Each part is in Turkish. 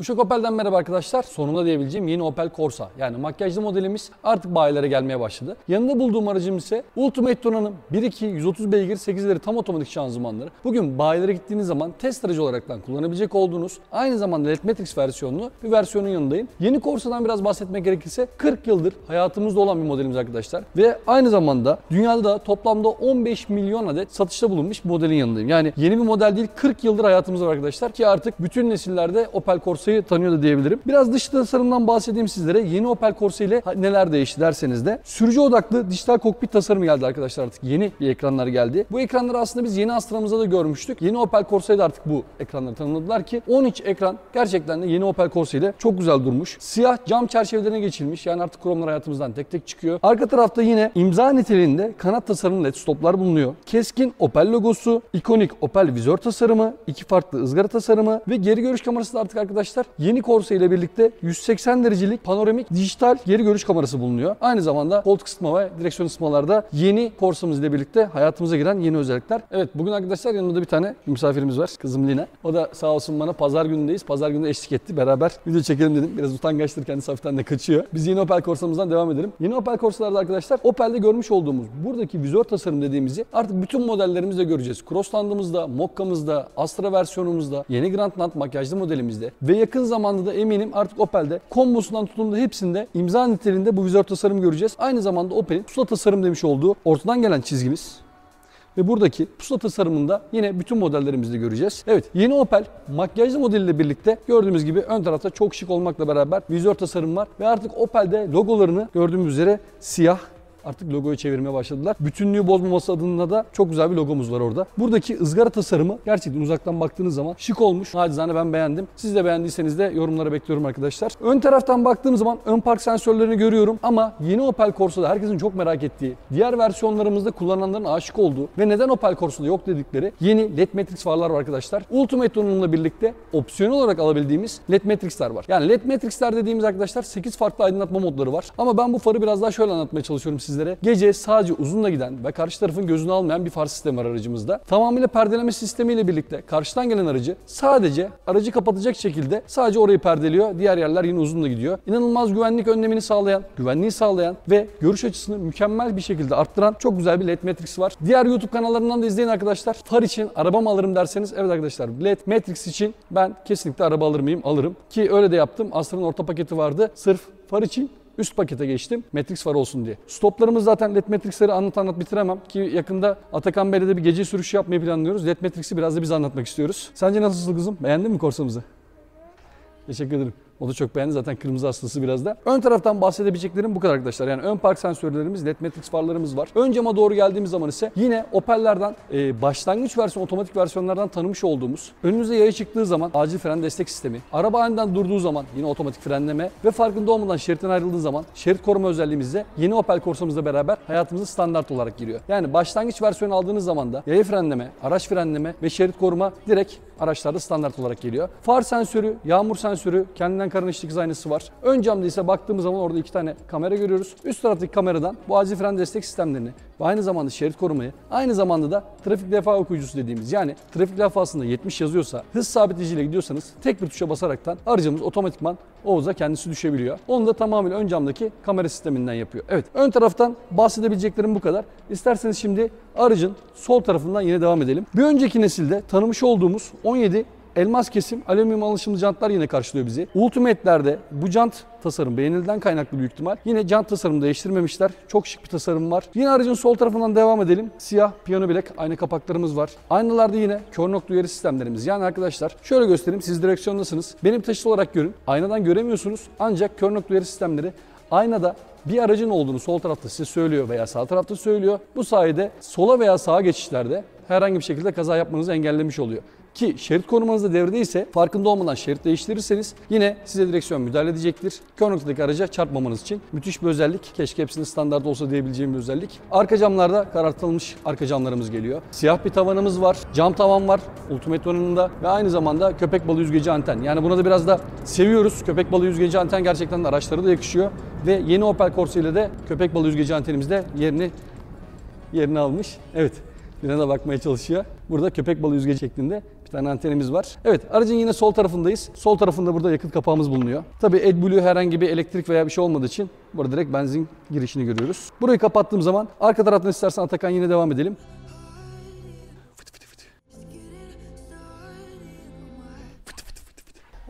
Uşak Opel'den merhaba arkadaşlar. Sonunda diyebileceğim yeni Opel Corsa. Yani makyajlı modelimiz artık bayilere gelmeye başladı. Yanında bulduğum aracım ise Ultimate Donanım 1.2 130 beygir 8 ileri tam otomatik şanzımanları. Bugün bayilere gittiğiniz zaman test aracı olaraktan kullanabilecek olduğunuz aynı zamanda LED Matrix versiyonlu bir versiyonun yanındayım. Yeni Corsa'dan biraz bahsetmek gerekirse 40 yıldır hayatımızda olan bir modelimiz arkadaşlar. Ve aynı zamanda dünyada da toplamda 15 milyon adet satışta bulunmuş bir modelin yanındayım. Yani yeni bir model değil, 40 yıldır hayatımızda var arkadaşlar ki artık bütün nesillerde Opel Corsa'yı tanıyor da diyebilirim. Biraz dış tasarımdan bahsedeyim sizlere. Yeni Opel Corsa ile neler değişti derseniz de sürücü odaklı dijital kokpit tasarımı geldi arkadaşlar, artık yeni bir ekranlar geldi. Bu ekranları aslında biz yeni Astra'mızda da görmüştük. Yeni Opel Corsa'yı da artık bu ekranları tanımladılar ki 10 inç ekran gerçekten de yeni Opel Corsa ile çok güzel durmuş. Siyah cam çerçevelerine geçilmiş. Yani artık kromlar hayatımızdan tek tek çıkıyor. Arka tarafta yine imza niteliğinde kanat tasarımlı LED stoplar bulunuyor. Keskin Opel logosu, ikonik Opel vizör tasarımı, iki farklı ızgara tasarımı ve geri görüş kamerası da artık arkadaşlar yeni Corsa ile birlikte 180 derecelik panoramik dijital geri görüş kamerası bulunuyor. Aynı zamanda koltuk ısıtma ve direksiyon ısıtmalarda yeni Corsa'mız ile birlikte hayatımıza giren yeni özellikler. Evet, bugün arkadaşlar yanımda bir tane misafirimiz var. Kızım Lina. O da sağ olsun bana pazar günündeyiz. Pazar günü eşlik etti. Beraber video çekelim dedim. Biraz utangaçtır, kendisi hafiften de kaçıyor. Biz yeni Opel Corsa'mızdan devam edelim. Yeni Opel Corsa'larda arkadaşlar Opel'de görmüş olduğumuz buradaki vizör tasarım dediğimizi artık bütün modellerimizde göreceğiz. Crossland'ımızda, Mokka'mızda, Astra versiyonumuzda, yeni Grandland makyajlı modelimizde ve yakın zamanda da eminim artık Opel'de kombosundan tutun da hepsinde imza niteliğinde bu vizör tasarımı göreceğiz. Aynı zamanda Opel'in pusula tasarım demiş olduğu ortadan gelen çizgimiz ve buradaki pusula tasarımında yine bütün modellerimizde göreceğiz. Evet, yeni Opel makyajlı modeliyle birlikte gördüğümüz gibi ön tarafta çok şık olmakla beraber vizör tasarım var ve artık Opel'de logolarını gördüğümüz üzere siyah, artık logoyu çevirmeye başladılar. Bütünlüğü bozmaması adına da çok güzel bir logomuz var orada. Buradaki ızgara tasarımı gerçekten uzaktan baktığınız zaman şık olmuş. Nacizane ben beğendim. Siz de beğendiyseniz de yorumlara bekliyorum arkadaşlar. Ön taraftan baktığım zaman ön park sensörlerini görüyorum ama yeni Opel Corsa'da herkesin çok merak ettiği, diğer versiyonlarımızda kullananların aşık olduğu ve neden Opel Corsa'da yok dedikleri yeni LED Matrix farlar var arkadaşlar. Ultimate donanımla birlikte opsiyonel olarak alabildiğimiz LED Matrix'ler var. Yani LED Matrix'ler dediğimiz arkadaşlar 8 farklı aydınlatma modları var. Ama ben bu farı biraz daha şöyle anlatmaya çalışıyorum sizlere. Gece sadece uzunla giden ve karşı tarafın gözünü almayan bir far sistemi var aracımızda. Tamamıyla perdeleme sistemiyle birlikte karşıdan gelen aracı sadece aracı kapatacak şekilde sadece orayı perdeliyor. Diğer yerler yine uzunla gidiyor. İnanılmaz güvenlik önlemini sağlayan, güvenliği sağlayan ve görüş açısını mükemmel bir şekilde arttıran çok güzel bir LED Matrix var. Diğer YouTube kanallarından da izleyin arkadaşlar. Far için araba mı alırım derseniz evet arkadaşlar, LED Matrix için ben kesinlikle araba alır mıyım? Alırım. Ki öyle de yaptım. Astra'nın orta paketi vardı. Sırf far için üst pakete geçtim. Matrix far olsun diye. Stoplarımız zaten LED Matrix'leri anlat bitiremem ki yakında Atakan Bey'le de bir gece sürüşü yapmayı planlıyoruz. LED Matrix'i biraz da biz anlatmak istiyoruz. Sence nasıl kızım? Beğendin mi Corsa'mızı? Teşekkür ederim. O da çok beğendi zaten, kırmızı hastası biraz da. Ön taraftan bahsedebileceklerim bu kadar arkadaşlar. Yani ön park sensörlerimiz, LED Matrix farlarımız var. Ön cama doğru geldiğimiz zaman ise yine Opel'lerden başlangıç versiyon, otomatik versiyonlardan tanımış olduğumuz önünüze yaya çıktığı zaman acil fren destek sistemi, araba aniden durduğu zaman yine otomatik frenleme ve farkında olmadan şeritten ayrıldığı zaman şerit koruma özelliğimizde yeni Opel Corsa'mızla beraber hayatımıza standart olarak giriyor. Yani başlangıç versiyonu aldığınız zaman da yaya frenleme, araç frenleme ve şerit koruma direkt araçlarda standart olarak geliyor. Far sensörü, yağmur sensörü, kendinden karın ışık dikiz aynası var. Ön camda ise baktığımız zaman orada 2 tane kamera görüyoruz. Üst taraftaki kameradan bu acil fren destek sistemlerini ve aynı zamanda şerit korumayı, aynı zamanda da trafik levha okuyucusu dediğimiz, yani trafik levhasında 70 yazıyorsa hız sabitleyiciyle gidiyorsanız tek bir tuşa basaraktan aracımız otomatikman o hıza kendisi düşebiliyor. Onu da tamamen ön camdaki kamera sisteminden yapıyor. Evet, ön taraftan bahsedebileceklerim bu kadar. İsterseniz şimdi aracın sol tarafından yine devam edelim. Bir önceki nesilde tanımış olduğumuz 17 elmas kesim alüminyum alışımlı jantlar yine karşılıyor bizi. Ultimate'lerde bu jant tasarım beğenilden kaynaklı büyük ihtimal. Yine jant tasarımı değiştirmemişler. Çok şık bir tasarım var. Yine aracın sol tarafından devam edelim. Siyah piyano bilek ayna kapaklarımız var. Aynalarda yine kör nokta uyarı sistemlerimiz. Yani arkadaşlar şöyle göstereyim. Siz direksiyondasınız. Benim taşıt olarak görün. Aynadan göremiyorsunuz. Ancak kör nokta uyarı sistemleri aynada bir aracın olduğunu sol tarafta size söylüyor veya sağ tarafta söylüyor. Bu sayede sola veya sağa geçişlerde herhangi bir şekilde kaza yapmanızı engellemiş oluyor. Ki şerit korumanız da devredeyse farkında olmadan şerit değiştirirseniz yine size direksiyon müdahale edecektir. Kör noktadaki araca çarpmamanız için müthiş bir özellik. Keşke hepsinin standart olsa diyebileceğim bir özellik. Arka camlarda karartılmış arka camlarımız geliyor. Siyah bir tavanımız var. Cam tavan var Ultimate donanımında ve aynı zamanda köpek balığı yüzgeci anten. Yani buna da biraz da seviyoruz. Köpek balığı yüzgeci anten gerçekten de araçlara da yakışıyor. Ve yeni Opel Corsa ile de köpek balığı yüzgeci antenimiz de yerini almış. Evet. Birine de bakmaya çalışıyor. Burada köpek balığı yüzgeci şeklinde bir Bir tane antenimiz var. Evet, aracın yine sol tarafındayız. Sol tarafında burada yakıt kapağımız bulunuyor. Tabii AdBlue herhangi bir elektrik veya bir şey olmadığı için burada direkt benzin girişini görüyoruz. Burayı kapattığım zaman arka taraftan istersen Atakan yine devam edelim.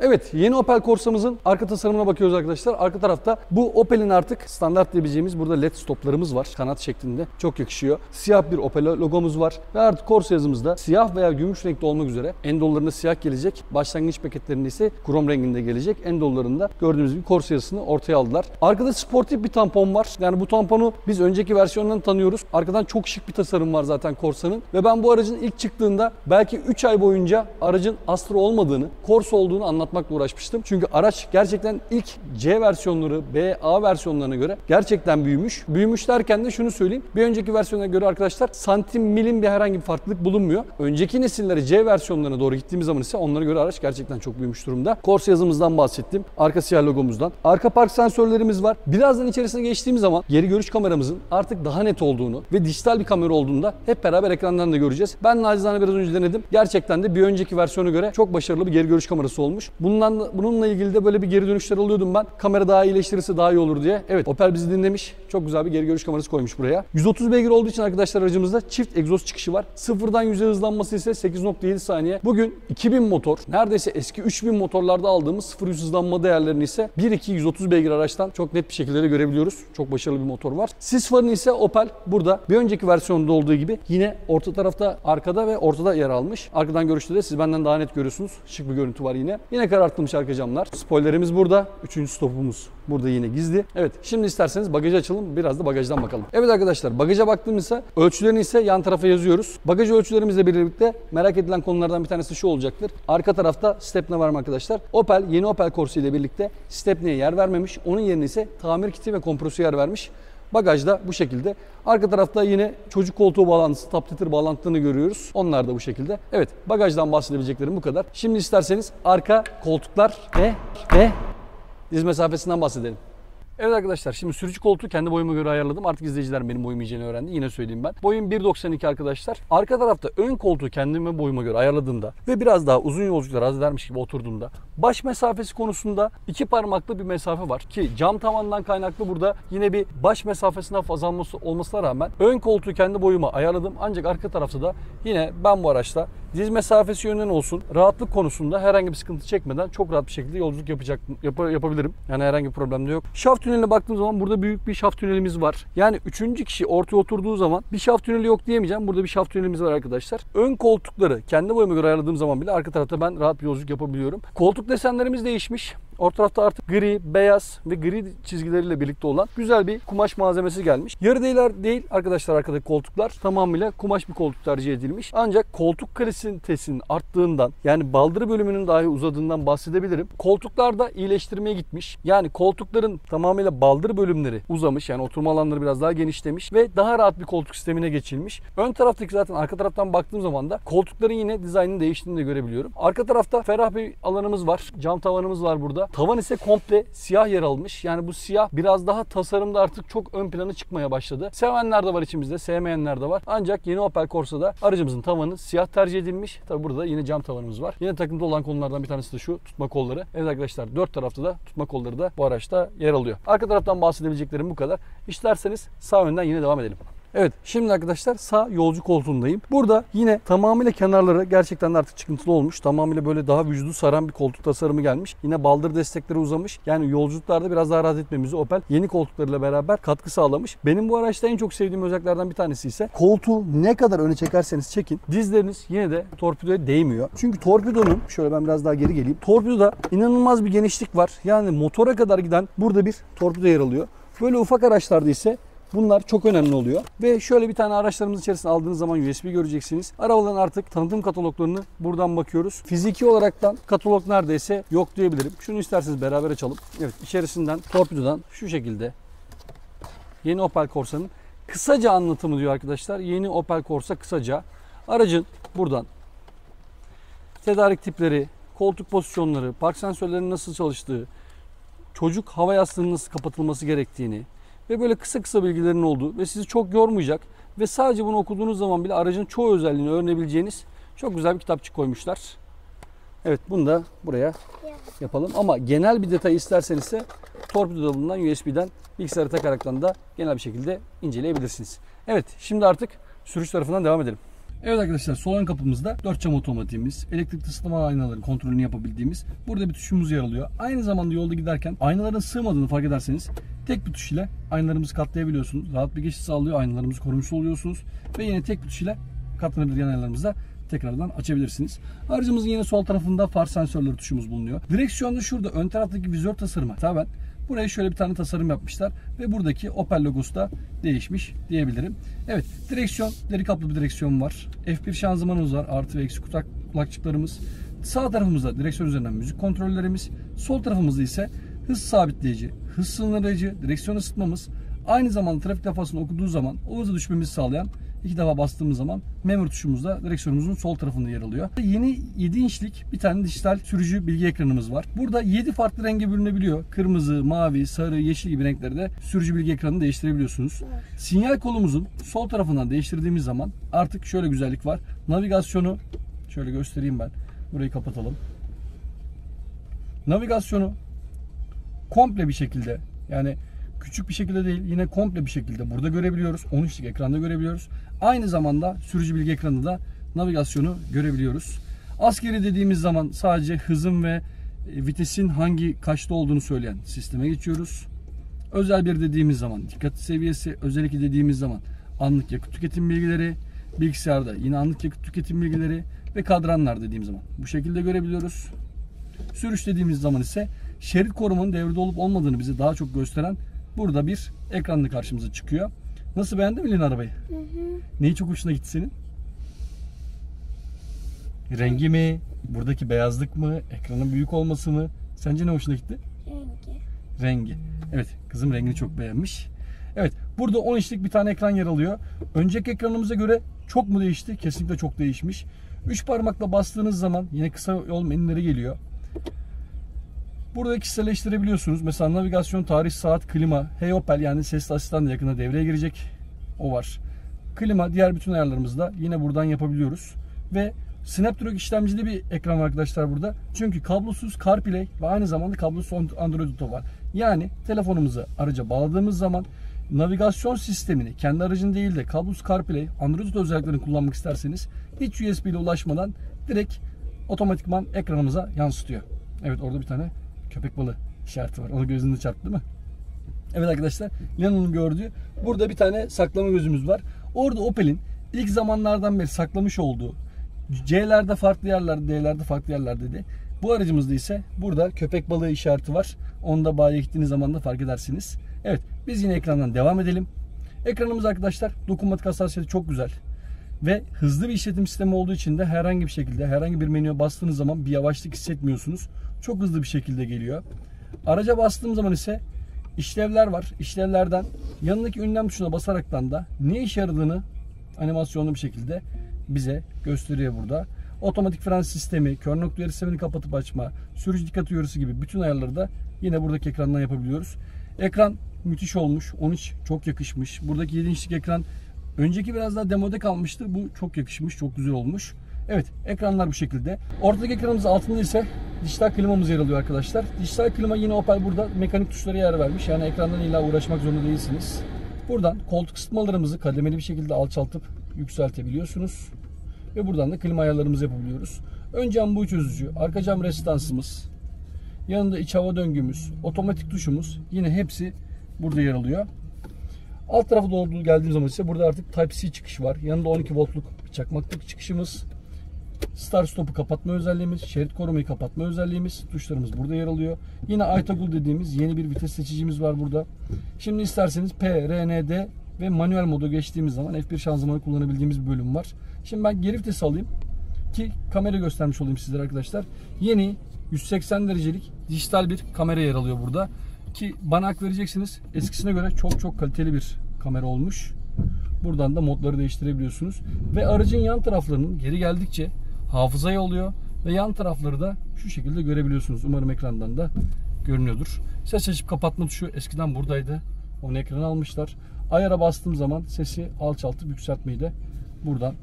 Evet, yeni Opel Corsa'mızın arka tasarımına bakıyoruz arkadaşlar. Arka tarafta bu Opel'in artık standart diyebileceğimiz burada led stoplarımız var. Kanat şeklinde. Çok yakışıyor. Siyah bir Opel logomuz var. Ve artık Corsa yazımızda siyah veya gümüş renkte olmak üzere endollarında siyah gelecek. Başlangıç paketlerinde ise krom renginde gelecek. Endollarında gördüğünüz gibi Corsa yazısını ortaya aldılar. Arkada sportif bir tampon var. Yani bu tamponu biz önceki versiyondan tanıyoruz. Arkadan çok şık bir tasarım var zaten Corsa'nın. Ve ben bu aracın ilk çıktığında belki 3 ay boyunca aracın Astra olmadığını, Corsa olduğunu anlatmakla uğraşmıştım. Çünkü araç gerçekten ilk C versiyonları, B, A versiyonlarına göre gerçekten büyümüş. Büyümüş derken de şunu söyleyeyim. Bir önceki versiyona göre arkadaşlar santim milim bir herhangi bir farklılık bulunmuyor. Önceki nesilleri C versiyonlarına doğru gittiğimiz zaman ise onlara göre araç gerçekten çok büyümüş durumda. Corsa yazımızdan bahsettim. Arka siyah logomuzdan. Arka park sensörlerimiz var. Birazdan içerisine geçtiğimiz zaman geri görüş kameramızın artık daha net olduğunu ve dijital bir kamera olduğunda hep beraber ekrandan da göreceğiz. Ben nacizane biraz önce denedim. Gerçekten de bir önceki versiyona göre çok başarılı bir geri görüş kamerası olmuş. Bununla ilgili de böyle bir geri dönüşler alıyordum ben. Kamera daha iyileştirirse daha iyi olur diye. Evet, Opel bizi dinlemiş. Çok güzel bir geri görüş kamerası koymuş buraya. 130 beygir olduğu için arkadaşlar aracımızda çift egzoz çıkışı var. Sıfırdan 100'e hızlanması ise 8.7 saniye. Bugün 2000 motor, neredeyse eski 3000 motorlarda aldığımız 0-100 hızlanma değerlerini ise 1.2 130 beygir araçtan çok net bir şekilde de görebiliyoruz. Çok başarılı bir motor var. Sis farını ise Opel burada bir önceki versiyonda olduğu gibi yine orta tarafta, arkada ve ortada yer almış. Arkadan görüşte de siz benden daha net görüyorsunuz. Şık bir görüntü var yine. Yine karartılmış arka camlar. Spoilerimiz burada. Üçüncü stopumuz burada yine gizli. Evet, şimdi isterseniz bagajı açalım. Biraz da bagajdan bakalım. Evet arkadaşlar, bagaja baktığımızda ölçülerini ise yan tarafa yazıyoruz. Bagaj ölçülerimizle birlikte merak edilen konulardan bir tanesi şu olacaktır. Arka tarafta stepne var mı arkadaşlar? Opel, yeni Opel Corsa ile birlikte stepneye yer vermemiş. Onun yerine ise tamir kiti ve kompresör yer vermiş. Bagajda bu şekilde. Arka tarafta yine çocuk koltuğu bağlantısı, tap tether bağlantılarını görüyoruz. Onlar da bu şekilde. Evet, bagajdan bahsedebileceklerim bu kadar. Şimdi isterseniz arka koltuklar ve diz mesafesinden bahsedelim. Evet arkadaşlar, şimdi sürücü koltuğu kendi boyuma göre ayarladım. Artık izleyiciler benim boyumu iyicene öğrendi. Yine söyleyeyim ben. Boyum 1.92 arkadaşlar. Arka tarafta ön koltuğu kendime boyuma göre ayarladığımda ve biraz daha uzun yolculuklar az edermiş gibi oturduğumda baş mesafesi konusunda 2 parmaklı bir mesafe var. Ki cam tavandan kaynaklı burada yine bir baş mesafesinden fazla olmasına rağmen ön koltuğu kendi boyuma ayarladım. Ancak arka tarafta da yine ben bu araçta diz mesafesi yönünden olsun rahatlık konusunda herhangi bir sıkıntı çekmeden çok rahat bir şekilde yolculuk yapabilirim. Yani herhangi bir problem de yok. Şaft tüneline baktığım zaman burada büyük bir şaft tünelimiz var. Yani 3. kişi ortaya oturduğu zaman bir şaft tüneli yok diyemeyeceğim. Burada bir şaft tünelimiz var arkadaşlar. Ön koltukları kendi boyuma göre ayarladığım zaman bile arka tarafta ben rahat bir yolculuk yapabiliyorum. Koltuk desenlerimiz değişmiş. Orta tarafta artık gri, beyaz ve gri çizgileriyle birlikte olan güzel bir kumaş malzemesi gelmiş. Yarı değil arkadaşlar arkadaki koltuklar. Tamamıyla kumaş bir koltuk tercih edilmiş. Ancak koltuk kalitesinin arttığından, yani baldırı bölümünün dahi uzadığından bahsedebilirim. Koltuklarda iyileştirmeye gitmiş. Yani koltukların tamamıyla baldır bölümleri uzamış. Yani oturma alanları biraz daha genişlemiş ve daha rahat bir koltuk sistemine geçilmiş. Ön taraftaki zaten arka taraftan baktığım zaman da koltukların yine dizaynının değiştiğini de görebiliyorum. Arka tarafta ferah bir alanımız var. Cam tavanımız var burada. Tavan ise komple siyah yer almış. Yani bu siyah biraz daha tasarımda artık çok ön plana çıkmaya başladı. Sevenler de var içimizde, sevmeyenler de var. Ancak yeni Opel Corsa'da aracımızın tavanı siyah tercih edilmiş. Tabi burada yine cam tavanımız var. Yine takıntı olan konulardan bir tanesi de şu tutma kolları. Evet arkadaşlar, 4 tarafta da tutma kolları da bu araçta yer alıyor. Arka taraftan bahsedebileceklerim bu kadar. İsterseniz sağ önden yine devam edelim. Evet, şimdi arkadaşlar sağ yolcu koltuğundayım. Burada yine tamamıyla kenarları gerçekten artık çıkıntılı olmuş. Tamamıyla böyle daha vücudu saran bir koltuk tasarımı gelmiş. Yine baldır destekleri uzamış. Yani yolculuklarda biraz daha rahat etmemizi Opel yeni koltuklarıyla beraber katkı sağlamış. Benim bu araçta en çok sevdiğim özelliklerden bir tanesi ise koltuğu ne kadar öne çekerseniz çekin, dizleriniz yine de torpidoya değmiyor. Çünkü torpidonun, şöyle ben biraz daha geri geleyim. Torpidoda inanılmaz bir genişlik var. Yani motora kadar giden burada bir torpido yer alıyor. Böyle ufak araçlarda ise bunlar çok önemli oluyor. Ve şöyle bir tane araçlarımız içerisinde aldığınız zaman USB göreceksiniz. Arabaların artık tanıtım kataloglarını buradan bakıyoruz. Fiziki olaraktan katalog neredeyse yok diyebilirim. Şunu isterseniz beraber açalım. Evet, içerisinden torpidodan şu şekilde yeni Opel Corsa'nın kısaca anlatımı diyor arkadaşlar. Yeni Opel Corsa kısaca. Aracın buradan tedarik tipleri, koltuk pozisyonları, park sensörlerinin nasıl çalıştığı, çocuk hava yastığının nasıl kapatılması gerektiğini ve böyle kısa kısa bilgilerin olduğu ve sizi çok yormayacak ve sadece bunu okuduğunuz zaman bile aracın çoğu özelliğini öğrenebileceğiniz çok güzel bir kitapçık koymuşlar. Evet, bunu da buraya yapalım. Ama genel bir detay isterseniz ise torpido dolabından USB'den bilgisayara takaraktan da genel bir şekilde inceleyebilirsiniz. Evet, şimdi artık sürüş tarafından devam edelim. Evet arkadaşlar, sol ön kapımızda 4 cam otomatiğimiz, elektrikli ısıtma aynaların kontrolünü yapabildiğimiz burada bir tuşumuz yer alıyor. Aynı zamanda yolda giderken aynaların sığmadığını fark ederseniz tek bir tuş ile aynalarımızı katlayabiliyorsunuz. Rahat bir geçiş sağlıyor, aynalarımızı korumuş oluyorsunuz ve yine tek bir tuş ile katlanabilir yan aynalarımızı da tekrardan açabilirsiniz. Aracımızın yine sol tarafında far sensörleri tuşumuz bulunuyor. Direksiyonda şurada ön taraftaki vizör tasarımı taben buraya şöyle bir tane tasarım yapmışlar ve buradaki Opel logosu da değişmiş diyebilirim. Evet, direksiyon deri kaplı bir direksiyon var. F1 şanzımanımız var. Artı ve eksi kulakçıklarımız. Sağ tarafımızda direksiyon üzerinden müzik kontrollerimiz. Sol tarafımızda ise hız sabitleyici, hız sınırlayıcı, direksiyon ısıtmamız. Aynı zamanda trafik levhasını okuduğu zaman o hızı düşmemizi sağlayan 2 defa bastığımız zaman memory tuşumuz da direksiyonumuzun sol tarafında yer alıyor. Yeni 7 inçlik bir tane dijital sürücü bilgi ekranımız var. Burada 7 farklı renge bürünebiliyor. Kırmızı, mavi, sarı, yeşil gibi renklerde sürücü bilgi ekranını değiştirebiliyorsunuz. Sinyal kolumuzun sol tarafından değiştirdiğimiz zaman artık şöyle güzellik var. Navigasyonu şöyle göstereyim ben. Burayı kapatalım. Navigasyonu komple bir şekilde, yani küçük bir şekilde değil, yine komple bir şekilde burada görebiliyoruz. 13'lik ekranda görebiliyoruz. Aynı zamanda sürücü bilgi ekranında da navigasyonu görebiliyoruz. Askeri dediğimiz zaman sadece hızın ve vitesin hangi kaçta olduğunu söyleyen sisteme geçiyoruz. Özel bir dediğimiz zaman dikkat seviyesi, özel 2 dediğimiz zaman anlık yakıt tüketim bilgileri, bilgisayarda yine anlık yakıt tüketim bilgileri ve kadranlar dediğimiz zaman bu şekilde görebiliyoruz. Sürüş dediğimiz zaman ise şerit korumanın devrede olup olmadığını bize daha çok gösteren burada bir ekranla karşımıza çıkıyor. Nasıl, beğendin mi Lina arabayı? Hı hı. Neyi çok hoşuna gitti senin? Rengi mi? Buradaki beyazlık mı? Ekranın büyük olması mı? Sence ne hoşuna gitti? Rengi. Evet, kızım rengini çok beğenmiş. Evet, burada 10 inçlik bir tane ekran yer alıyor. Önceki ekranımıza göre çok mu değişti? Kesinlikle çok değişmiş. 3 parmakla bastığınız zaman yine kısa yol menüleri geliyor. Burada kişiselleştirebiliyorsunuz. Mesela navigasyon, tarih, saat, klima, Hey Opel yani sesli asistan da yakında devreye girecek. O var. Klima, diğer bütün ayarlarımızı da yine buradan yapabiliyoruz. Ve Snapdragon işlemcili bir ekran var arkadaşlar burada. Çünkü kablosuz CarPlay ve aynı zamanda kablosuz Android Auto var. Yani telefonumuzu araca bağladığımız zaman navigasyon sistemini kendi aracın değil de kablosuz CarPlay, Android Auto özelliklerini kullanmak isterseniz hiç USB ile ulaşmadan direkt otomatikman ekranımıza yansıtıyor. Evet, orada bir tane köpek balığı işareti var. Onu gözünde çarptı değil mi? Evet arkadaşlar, Lina'nın gördüğü burada bir tane saklama gözümüz var. Orada Opel'in ilk zamanlardan beri saklamış olduğu C'lerde farklı yerlerde, D'lerde farklı yerlerde dedi. Bu aracımızda ise burada köpek balığı işareti var. Onu da bayiye gittiğiniz zaman da fark edersiniz. Evet, biz yine ekrandan devam edelim. Ekranımız arkadaşlar dokunmatik hassasiyeti çok güzel. Ve hızlı bir işletim sistemi olduğu için de herhangi bir şekilde herhangi bir menüye bastığınız zaman bir yavaşlık hissetmiyorsunuz. Çok hızlı bir şekilde geliyor. Araca bastığım zaman ise işlevler var. İşlevlerden yanındaki ünlem tuşuna basaraktan da ne işe yaradığını animasyonlu bir şekilde bize gösteriyor burada. Otomatik fren sistemi, kör nokta uyarı sistemini kapatıp açma, sürücü dikkat uyarısı gibi bütün ayarları da yine buradaki ekrandan yapabiliyoruz. Ekran müthiş olmuş. 13 çok yakışmış. Buradaki 7 inçlik ekran önceki biraz daha demode kalmıştı. Bu çok yakışmış, çok güzel olmuş. Evet, ekranlar bu şekilde. Ortadaki ekranımız altında ise dijital klimamız yer alıyor arkadaşlar. Dijital klima yine Opel burada mekanik tuşlara yer vermiş. Yani ekrandan illa uğraşmak zorunda değilsiniz. Buradan koltuk ısıtmalarımızı kademeli bir şekilde alçaltıp yükseltebiliyorsunuz. Ve buradan da klima ayarlarımızı yapabiliyoruz. Ön cam buğu çözücü, arka cam rezistansımız, yanında iç hava döngümüz, otomatik tuşumuz yine hepsi burada yer alıyor. Alt tarafa doğru geldiğim zaman ise burada artık Type-C çıkışı var. Yanında 12 voltluk bir çakmaklık çıkışımız. Start stop'u kapatma özelliğimiz, şerit korumayı kapatma özelliğimiz, tuşlarımız burada yer alıyor. Yine iToggle dediğimiz yeni bir vites seçicimiz var burada. Şimdi isterseniz P, R, N, D ve manuel moda geçtiğimiz zaman F1 şanzımanı kullanabildiğimiz bir bölüm var. Şimdi ben geri vites alayım ki kamera göstermiş olayım sizlere arkadaşlar. Yeni 180 derecelik dijital bir kamera yer alıyor burada. Ki bana hak vereceksiniz, eskisine göre çok kaliteli bir kamera olmuş. Buradan da modları değiştirebiliyorsunuz. Ve aracın yan taraflarının geri geldikçe hafızaya oluyor. Ve yan tarafları da şu şekilde görebiliyorsunuz. Umarım ekrandan da görünüyordur. Ses açıp kapatma tuşu eskiden buradaydı. Onu ekrana almışlar. Ayara bastığım zaman sesi alçaltıp yükseltmeyi de buradan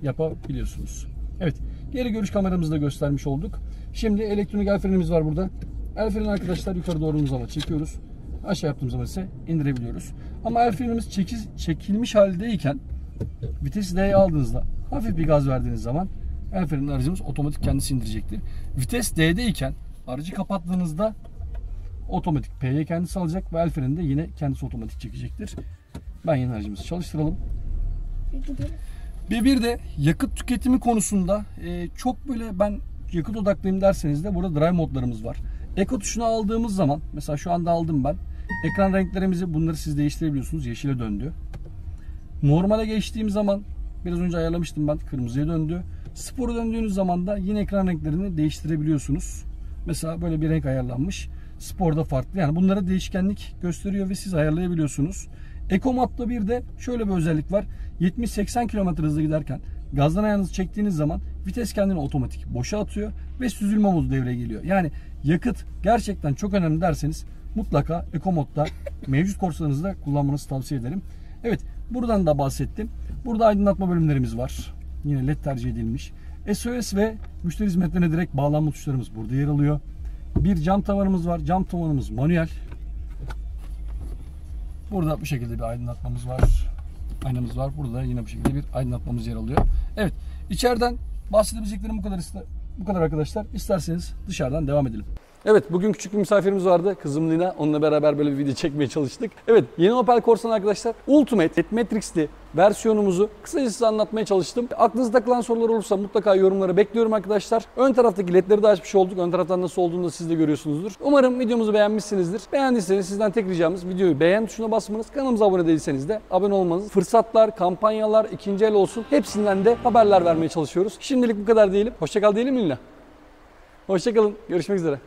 yapabiliyorsunuz. Evet, geri görüş kameramızı da göstermiş olduk. Şimdi elektronik el frenimiz var burada. El freni arkadaşlar yukarı doğru zaman çekiyoruz. Aşağı yaptığımız zaman ise indirebiliyoruz. Ama el frenimiz çekilmiş haldeyken vitesi D'ye aldığınızda hafif bir gaz verdiğiniz zaman el freni aracımız otomatik kendisi indirecektir. Vites D'deyken aracı kapattığınızda otomatik P'ye kendisi alacak ve el freni de yine kendisi otomatik çekecektir. Ben yine aracımızı çalıştıralım. Bir de yakıt tüketimi konusunda çok böyle ben yakıt odaklıyım derseniz de burada drive modlarımız var. Eco tuşuna aldığımız zaman mesela şu anda aldım ben. Ekran renklerimizi bunları siz değiştirebiliyorsunuz. Yeşile döndü. Normale geçtiğim zaman biraz önce ayarlamıştım ben. Kırmızıya döndü. Spor'a döndüğünüz zaman da yine ekran renklerini değiştirebiliyorsunuz. Mesela böyle bir renk ayarlanmış. Spor'da farklı. Yani bunlara değişkenlik gösteriyor ve siz ayarlayabiliyorsunuz. Eco modda bir de şöyle bir özellik var. 70-80 km hızla giderken gazdan ayağınızı çektiğiniz zaman vites kendini otomatik boşa atıyor ve süzülme modu devreye geliyor. Yani yakıt gerçekten çok önemli derseniz mutlaka Eco modda mevcut korsalarınızda kullanmanızı tavsiye ederim. Evet, buradan da bahsettim. Burada aydınlatma bölümlerimiz var. Yine LED tercih edilmiş. SOS ve müşteri hizmetlerine direkt bağlanma tuşlarımız burada yer alıyor. Bir cam tavanımız var. Cam tavanımız manuel. Burada bu şekilde bir aydınlatmamız var. Aynamız var. Burada yine bu şekilde bir aydınlatmamız yer alıyor. Evet, içeriden bahsedebileceklerim bu kadar arkadaşlar. İsterseniz dışarıdan devam edelim. Evet, bugün küçük bir misafirimiz vardı. Kızım Lina. Onunla beraber böyle bir video çekmeye çalıştık. Evet, yeni Opel Corsa arkadaşlar Ultimate Matrix'li versiyonumuzu kısaca size anlatmaya çalıştım. Aklınızda takılan sorular olursa mutlaka yorumlara bekliyorum arkadaşlar. Ön taraftaki ledleri de açmış olduk. Ön taraftan nasıl olduğunu da siz de görüyorsunuzdur. Umarım videomuzu beğenmişsinizdir. Beğendiyseniz sizden tek ricamız videoyu beğen tuşuna basmanız. Kanalımıza abone değilseniz de abone olmanız. Fırsatlar, kampanyalar, ikinci el olsun. Hepsinden de haberler vermeye çalışıyoruz. Şimdilik bu kadar diyelim. Hoşça kal diyelim mi Lina? Hoşça kalın. Görüşmek üzere.